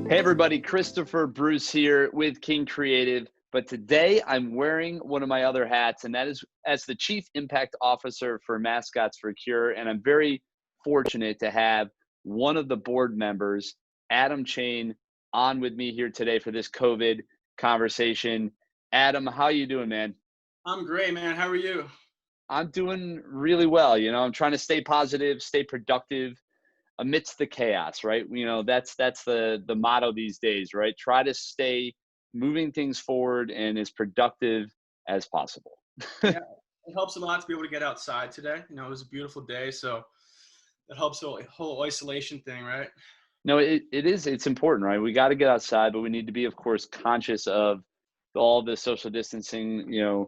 Hey everybody, Christopher Bruce here with King Creative. But today I'm wearing one of my other hats, and that is as the Chief Impact Officer for Mascots for Cure. And I'm very fortunate to have one of the board members, Adam Chain, on with me here today for this COVID conversation. Adam, how you doing, man? I'm great, man. How are you? I'm doing really well. I'm trying to stay positive, stay productive amidst the chaos, right? That's the motto these days, right? Try to stay moving things forward and as productive as possible. Yeah, it helps a lot to be able to get outside today. It was a beautiful day, so it helps the whole isolation thing, right? No, it's important, right? We got to get outside, but we need to be, of course, conscious of all the social distancing,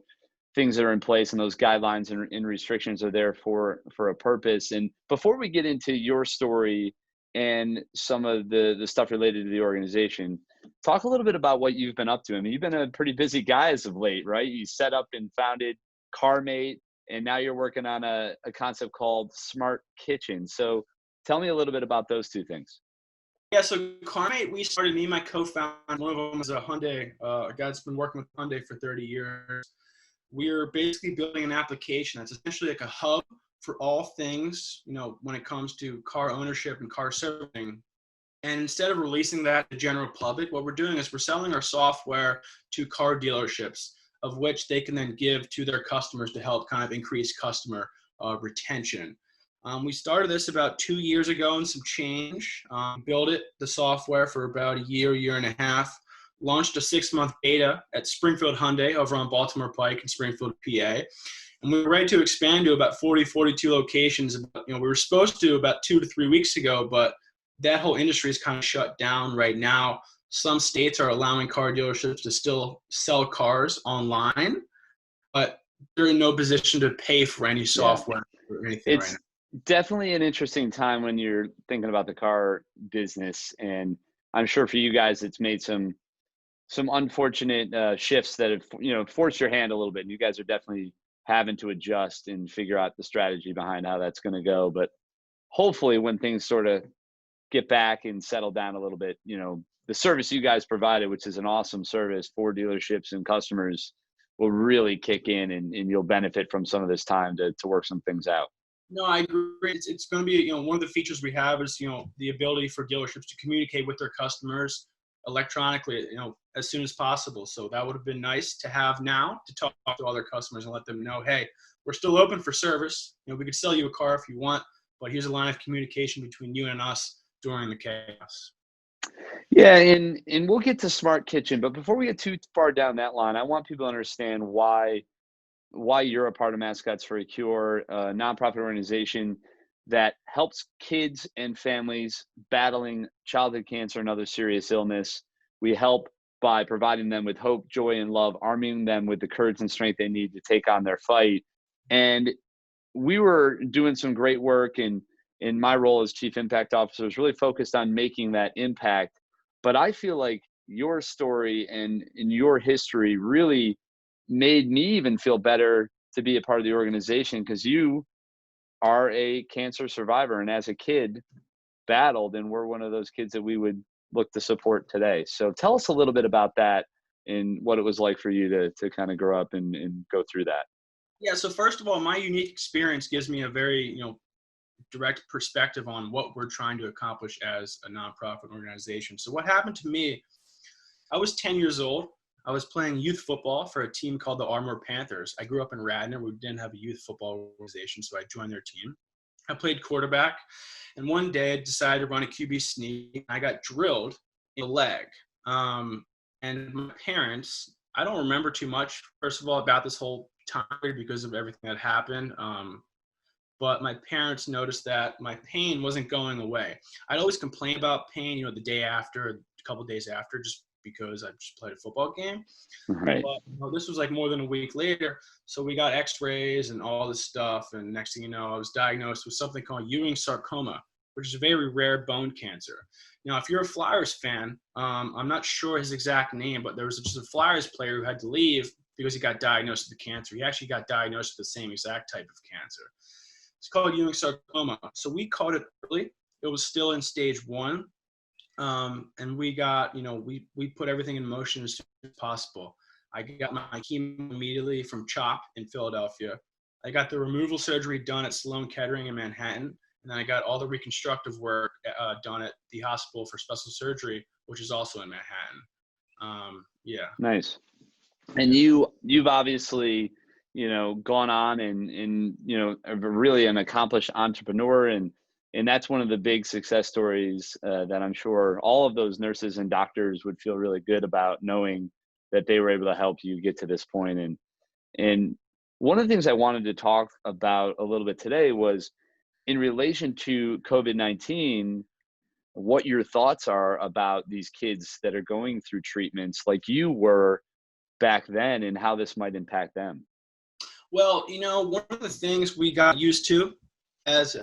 things that are in place, and those guidelines and restrictions are there for a purpose. And before we get into your story and some of the stuff related to the organization, talk a little bit about what you've been up to. I mean, you've been a pretty busy guy as of late, right? You set up and founded CarMate, and now you're working on a concept called Smart Kitchen. So tell me a little bit about those two things. Yeah, so CarMate, we started, me and my co-founder, one of them is a Hyundai, a guy that's been working with Hyundai for 30 years. We're basically building an application that's essentially like a hub for all things, when it comes to car ownership and car servicing. And instead of releasing that to the general public, what we're doing is we're selling our software to car dealerships, of which they can then give to their customers to help kind of increase customer retention. We started this about 2 years ago and some change. Built the software for about a year and a half. Launched a 6-month beta at Springfield Hyundai over on Baltimore Pike in Springfield, PA. And we were ready to expand to about 42 locations. We were supposed to about 2 to 3 weeks ago, but that whole industry is kind of shut down right now. Some states are allowing car dealerships to still sell cars online, but they're in no position to pay for any software or anything right now. Definitely an interesting time when you're thinking about the car business, and I'm sure for you guys it's made some unfortunate shifts that have forced your hand a little bit, and you guys are definitely having to adjust and figure out the strategy behind how that's going to go. But hopefully when things sort of get back and settle down a little bit, the service you guys provided, which is an awesome service for dealerships and customers, will really kick in, and you'll benefit from some of this time to work some things out. No, I agree. It's going to be, one of the features we have is, the ability for dealerships to communicate with their customers electronically, as soon as possible. So that would have been nice to have now, to talk to all their customers and let them know, hey, we're still open for service. We could sell you a car if you want, but here's a line of communication between you and us during the chaos. Yeah, and we'll get to Smart Kitchen, but before we get too far down that line, I want people to understand why you're a part of Mascots for a Cure, a nonprofit organization that helps kids and families battling childhood cancer and other serious illness. We help by providing them with hope, joy, and love, arming them with the courage and strength they need to take on their fight. And we were doing some great work, and in my role as Chief Impact Officer was really focused on making that impact. But I feel like your story and in your history really made me even feel better to be a part of the organization, because you are a cancer survivor, and as a kid battled, and we're one of those kids that we would look to support today. So tell us a little bit about that and what it was like for you to kind of grow up and go through that. Yeah, so first of all, my unique experience gives me a very, direct perspective on what we're trying to accomplish as a nonprofit organization. So what happened to me, I was 10 years old. I was playing youth football for a team called the Armored Panthers. I grew up in Radnor. We didn't have a youth football organization, so I joined their team. I played quarterback, and one day I decided to run a QB sneak. I got drilled in the leg. And my parents, I don't remember too much, first of all, about this whole time because of everything that happened. But my parents noticed that my pain wasn't going away. I'd always complain about pain, the day after, a couple days after, just because I just played a football game. Right. But this was like more than a week later. So we got x-rays and all this stuff. And next thing you know, I was diagnosed with something called Ewing sarcoma, which is a very rare bone cancer. Now, if you're a Flyers fan, I'm not sure his exact name, but there was just a Flyers player who had to leave because he got diagnosed with the cancer. He actually got diagnosed with the same exact type of cancer. It's called Ewing sarcoma. So we caught it early. It was still in stage 1. And we got, we put everything in motion as soon as possible. I got my chemo immediately from CHOP in Philadelphia. I got the removal surgery done at Sloan Kettering in Manhattan. And then I got all the reconstructive work done at the Hospital for Special Surgery, which is also in Manhattan. Yeah. Nice. And you've obviously, gone on and really an accomplished entrepreneur, and that's one of the big success stories that I'm sure all of those nurses and doctors would feel really good about, knowing that they were able to help you get to this point. And one of the things I wanted to talk about a little bit today was in relation to COVID-19, what your thoughts are about these kids that are going through treatments like you were back then, and how this might impact them. Well, one of the things we got used to as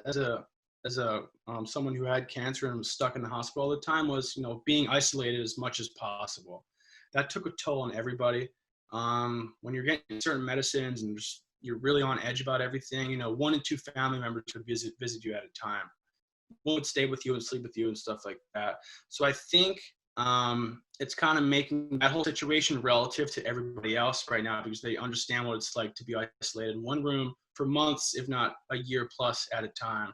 someone who had cancer and was stuck in the hospital all the time was, being isolated as much as possible. That took a toll on everybody. When you're getting certain medicines and you're really on edge about everything, 1 and 2 family members would visit you at a time. One would stay with you and sleep with you and stuff like that. So I think it's kind of making that whole situation relative to everybody else right now, because they understand what it's like to be isolated in one room for months, if not a year plus at a time.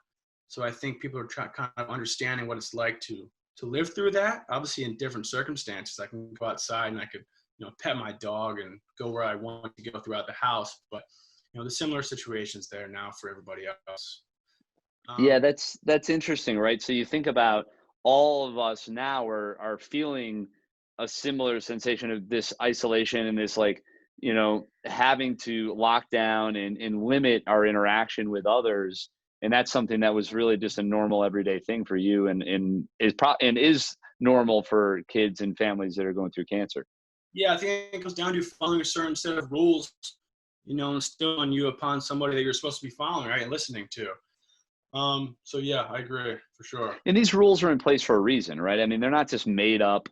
So I think people are kind of understanding what it's like to live through that. Obviously in different circumstances, I can go outside and I could, pet my dog and go where I want to go throughout the house. But, the similar situations there now for everybody else. Yeah, that's interesting, right? So you think about all of us now are feeling a similar sensation of this isolation and this, like, having to lock down and limit our interaction with others. And that's something that was really just a normal everyday thing for you, and is normal for kids and families that are going through cancer. Yeah, I think it comes down to following a certain set of rules, instilling you upon somebody that you're supposed to be following, right, and listening to. So yeah, I agree for sure. And these rules are in place for a reason, right? I mean, they're not just made up,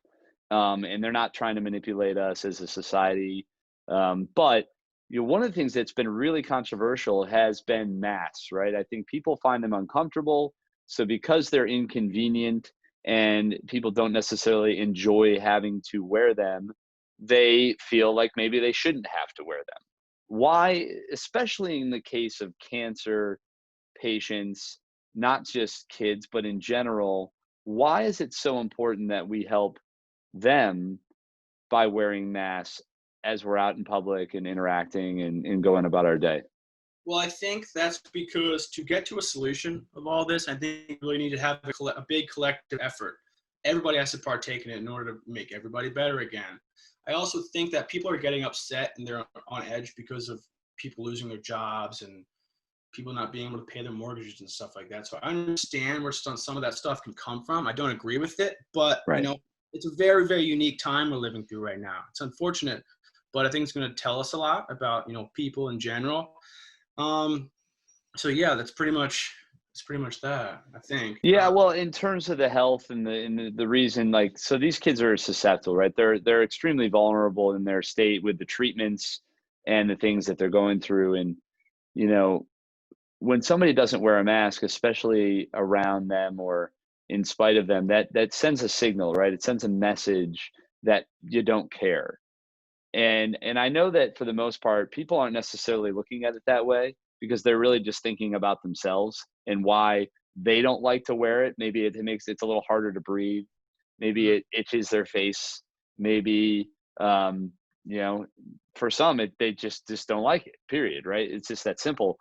and they're not trying to manipulate us as a society. But one of the things that's been really controversial has been masks, right? I think people find them uncomfortable. So because they're inconvenient and people don't necessarily enjoy having to wear them, they feel like maybe they shouldn't have to wear them. Why, especially in the case of cancer patients, not just kids, but in general, why is it so important that we help them by wearing masks as we're out in public and interacting and going about our day? Well, I think that's because to get to a solution of all this, I think we really need to have a big collective effort. Everybody has to partake in it in order to make everybody better again. I also think that people are getting upset and they're on edge because of people losing their jobs and people not being able to pay their mortgages and stuff like that. So I understand where some of that stuff can come from. I don't agree with it, but Right. it's a very, very unique time we're living through right now. It's unfortunate, but I think it's going to tell us a lot about, people in general. So yeah, it's pretty much that, I think. Yeah, well, in terms of the health and the reason, like, so these kids are susceptible, right? They're extremely vulnerable in their state with the treatments and the things that they're going through. And, when somebody doesn't wear a mask, especially around them or in spite of them, that sends a signal, right? It sends a message that you don't care. And I know that for the most part, people aren't necessarily looking at it that way, because they're really just thinking about themselves and why they don't like to wear it. Maybe it's a little harder to breathe. Maybe it itches their face. Maybe, for some, they just don't like it, period, right? It's just that simple.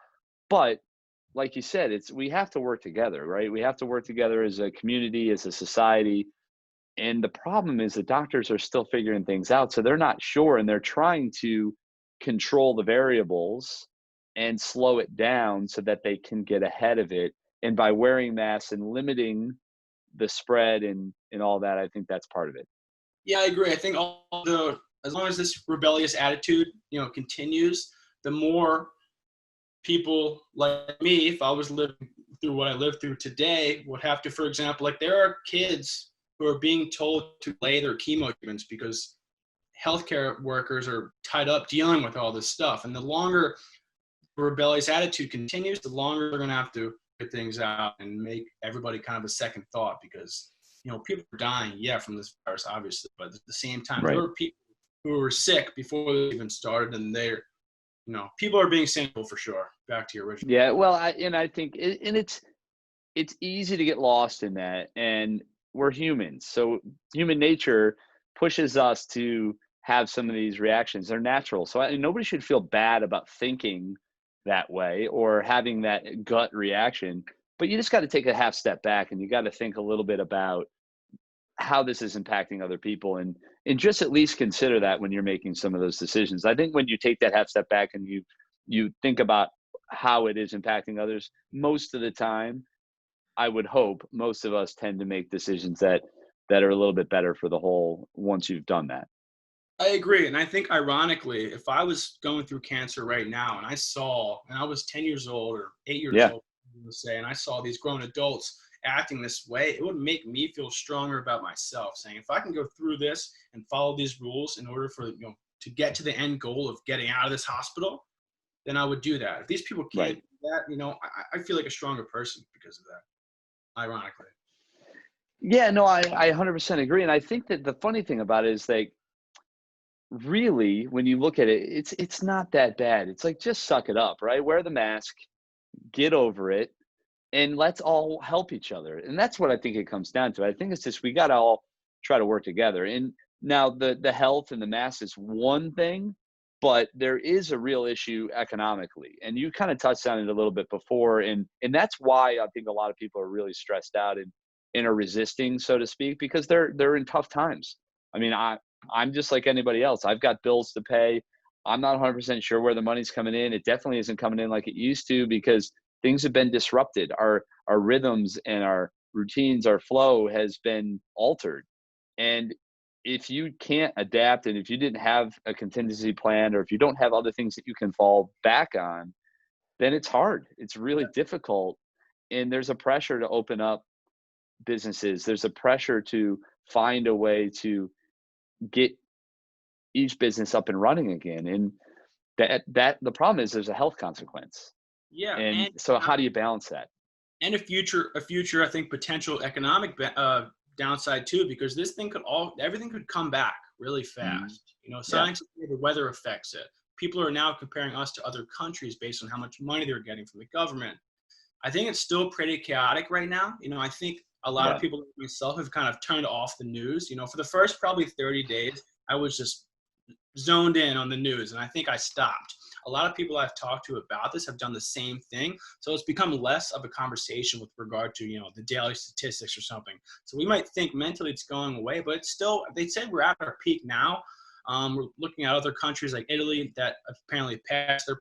But like you said, we have to work together, right? We have to work together as a community, as a society. And the problem is the doctors are still figuring things out. So they're not sure, and they're trying to control the variables and slow it down so that they can get ahead of it. And by wearing masks and limiting the spread and all that, I think that's part of it. Yeah, I agree. I think as long as this rebellious attitude, continues, the more people like me, if I was living through what I lived through today, would have to, for example, like there are kids who are being told to delay their chemo treatments because healthcare workers are tied up dealing with all this stuff. And the longer the rebellious attitude continues, the longer they're going to have to get things out and make everybody kind of a second thought, because people are dying, from this virus, obviously, but at the same time, there Right. were people who were sick before they even started, and people are being sinful for sure. Back to your original Yeah. point. Well, I think, and it's easy to get lost in that, and we're humans, so human nature pushes us to have some of these reactions. They're natural, so nobody should feel bad about thinking that way or having that gut reaction. But you just got to take a half step back, and you got to think a little bit about how this is impacting other people, and just at least consider that when you're making some of those decisions. I think when you take that half step back and you think about how it is impacting others, most of the time, I would hope most of us tend to make decisions that are a little bit better for the whole once you've done that. I agree. And I think ironically, if I was going through cancer right now and I was 10 years old or 8 years Yeah, old, let's say, and I saw these grown adults acting this way, it would make me feel stronger about myself, saying if I can go through this and follow these rules in order for, to get to the end goal of getting out of this hospital, then I would do that. If these people can't right. do that, I feel like a stronger person because of that, ironically. Yeah, no, I 100% agree. And I think that the funny thing about it is like really when you look at it, it's not that bad. It's like just suck it up, right? Wear the mask, get over it, and let's all help each other. And that's what I think it comes down to. I think it's just we got to all try to work together. And now the health and the mass is one thing, but there is a real issue economically. And you kind of touched on it a little bit before, and that's why I think a lot of people are really stressed out and are resisting, so to speak, because they're in tough times. I mean, I'm just like anybody else. I've got bills to pay. I'm not 100% sure where the money's coming in. It definitely isn't coming in like it used to because things have been disrupted. Our rhythms and our routines, our flow has been altered. And if you can't adapt and if you didn't have a contingency plan or if you don't have other things that you can fall back on, then it's hard. It's really difficult. And there's a pressure to open up businesses. There's a pressure to find a way to get each business up and running again. And that the problem is there's a health consequence. Yeah, And and so how do you balance that? a future, I think, potential economic downside too, because this thing everything could come back really Mhm. fast. Yeah. Science, the weather affects it. People are now comparing us to other countries based on how much money they're getting from the government. I think it's still pretty chaotic right now. I think a lot of Yeah. people like myself have kind of turned off the news. For the first probably 30 days, I was just zoned in on the news, and I think I stopped. A lot of people I've talked to about this have done the same thing, so it's become less of a conversation with regard to the daily statistics or something. So we might think mentally it's going away, but it's still. They said we're at our peak now. We're looking at other countries like Italy that apparently passed their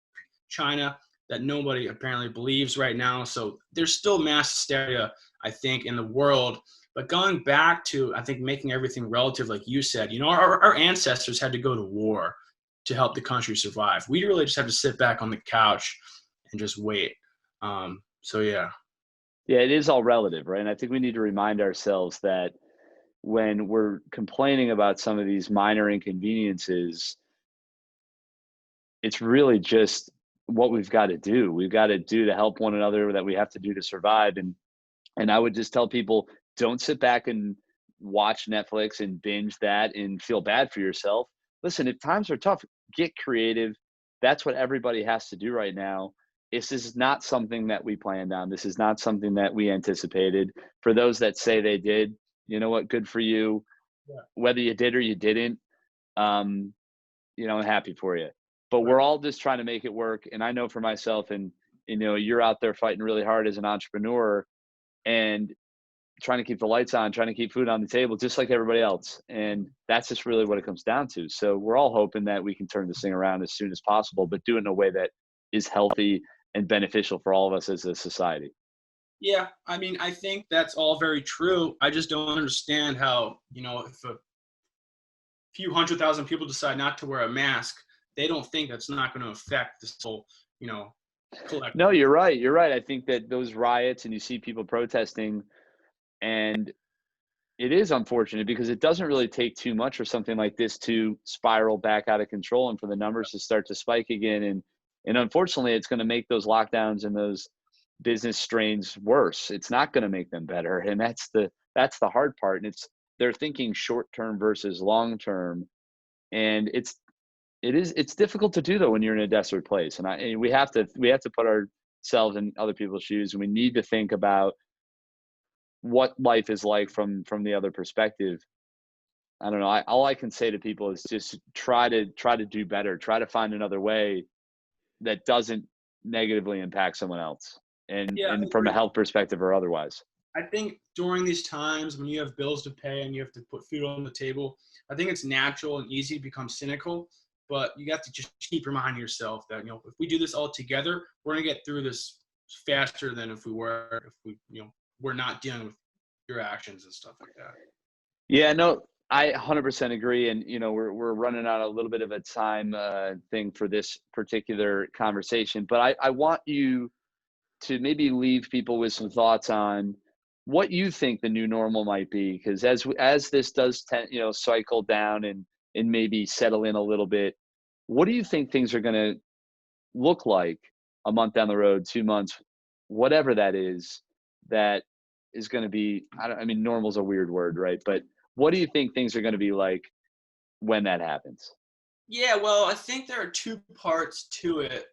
China that nobody apparently believes right now. So there's still mass hysteria, I think, in the world. But going back to, I think, making everything relative, like you said, our ancestors had to go to war to help the country survive. We really just have to sit back on the couch and just wait. So yeah. Yeah, it is all relative, right? And I think we need to remind ourselves that when we're complaining about some of these minor inconveniences, it's really just what we've got to do. We've got to do to help one another that we have to do to survive. And I would just tell people don't sit back and watch Netflix and binge that and feel bad for yourself. Listen, if times are tough, get creative. That's what everybody has to do right now. This is not something that we planned on. This is not something that we anticipated. For those that say they did, you know what? Good for you. Yeah. Whether you did or you didn't, um, I'm happy for you. But Right. we're all just trying to make it work. And I know for myself, and you're out there fighting really hard as an entrepreneur and trying to keep the lights on, trying to keep food on the table, just like everybody else. And that's just really what it comes down to. So we're all hoping that we can turn this thing around as soon as possible, but do it in a way that is healthy and beneficial for all of us as a society. Yeah, I mean, I think that's all very true. I just don't understand how, if a few 100,000 people decide not to wear a mask, they don't think that's not going to affect this whole, you know, No, collective. you're right. You're right. I think that those riots and you see people protesting, and it is unfortunate because it doesn't really take too much for something like this to spiral back out of control and for the numbers to start to spike again. And unfortunately, it's going to make those lockdowns and those business strains worse. It's not going to make them better. And that's the hard part. And they're thinking short term versus long term. And it's difficult to do though when you're in a desperate place. And we have to put ourselves in other people's shoes, and we need to think about what life is like from the other perspective. I don't know. All I can say to people is just try to do better. Try to find another way that doesn't negatively impact someone else, and Yeah, from a health perspective or otherwise. I think during these times when you have bills to pay and you have to put food on the table, I think it's natural and easy to become cynical. But you have to just keep reminding yourself that, you know, if we do this all together, we're gonna get through this faster than if we're not dealing with your actions and stuff like that. Yeah, no, I 100% agree. And, we're running out a little bit of a time thing for this particular conversation, but I want you to maybe leave people with some thoughts on what you think the new normal might be. Because as this does cycle down and maybe settle in a little bit, what do you think things are going to look like a month down the road, 2 months, whatever that is going to be? I mean, normal's a weird word, right? But what do you think things are going to be like when that happens? Yeah, well, I think there are two parts to it.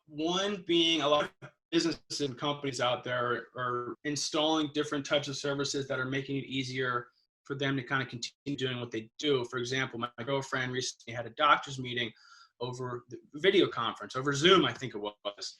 One being a lot of businesses and companies out there are installing different types of services that are making it easier for them to kind of continue doing what they do. For example, my girlfriend recently had a doctor's meeting over the video conference, over Zoom, I think it was.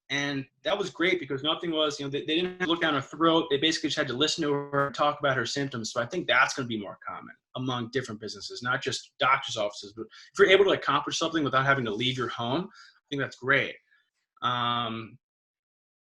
And that was great because nothing was, they didn't have to look down her throat. They basically just had to listen to her talk about her symptoms. So I think that's going to be more common among different businesses, not just doctor's offices. But if you're able to accomplish something without having to leave your home, I think that's great. I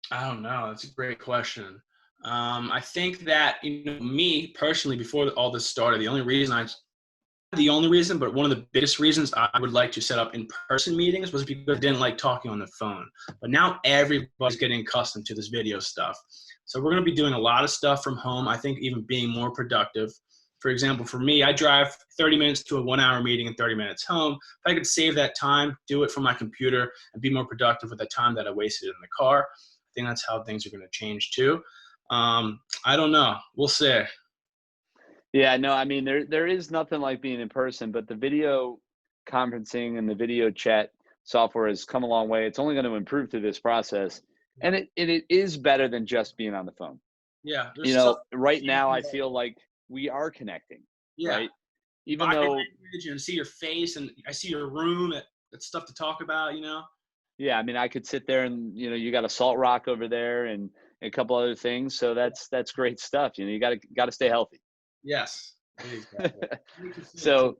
don't know. That's a great question. I think that, me personally, before all this started, the only reason, but one of the biggest reasons I would like to set up in-person meetings was because I didn't like talking on the phone. But now everybody's getting accustomed to this video stuff. So we're going to be doing a lot of stuff from home. I think even being more productive. For example, for me, I drive 30 minutes to a 1-hour meeting and 30 minutes home. If I could save that time, do it from my computer, and be more productive with the time that I wasted in the car, I think that's how things are going to change too. I don't know. We'll see. Yeah, no, I mean, there is nothing like being in person, but the video conferencing and the video chat software has come a long way. It's only going to improve through this process, and it is better than just being on the phone. Yeah. There's Right now I feel like we are connecting, yeah. right? Even Body though, language and see your face, and I see your room. That's stuff to talk about, yeah, I mean, I could sit there and, you got a salt rock over there and a couple other things. So that's great stuff. You got to stay healthy. Yes. Exactly. So,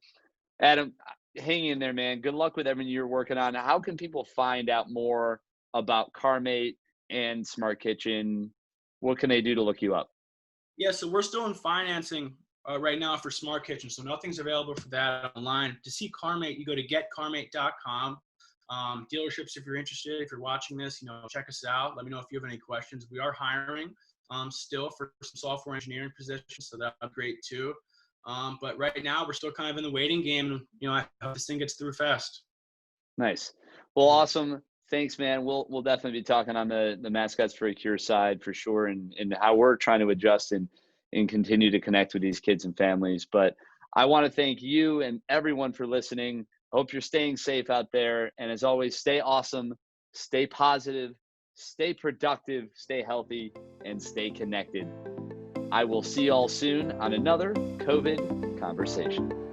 Adam, hang in there, man. Good luck with everything you're working on. How can people find out more about CarMate and Smart Kitchen? What can they do to look you up? Yeah, so we're still in financing right now for Smart Kitchen, so nothing's available for that online. To see CarMate, you go to getcarmate.com. Dealerships, if you're interested, if you're watching this, check us out. Let me know if you have any questions. We are hiring still for some software engineering positions, so that'd be great too. But right now, we're still kind of in the waiting game. I hope this thing gets through fast. Nice. Well, awesome. Thanks, man. We'll definitely be talking on the Mascots for a Cure side for sure, and how we're trying to adjust and continue to connect with these kids and families. But I want to thank you and everyone for listening. I hope you're staying safe out there. And as always, stay awesome, stay positive, stay productive, stay healthy, and stay connected. I will see y'all soon on another COVID conversation.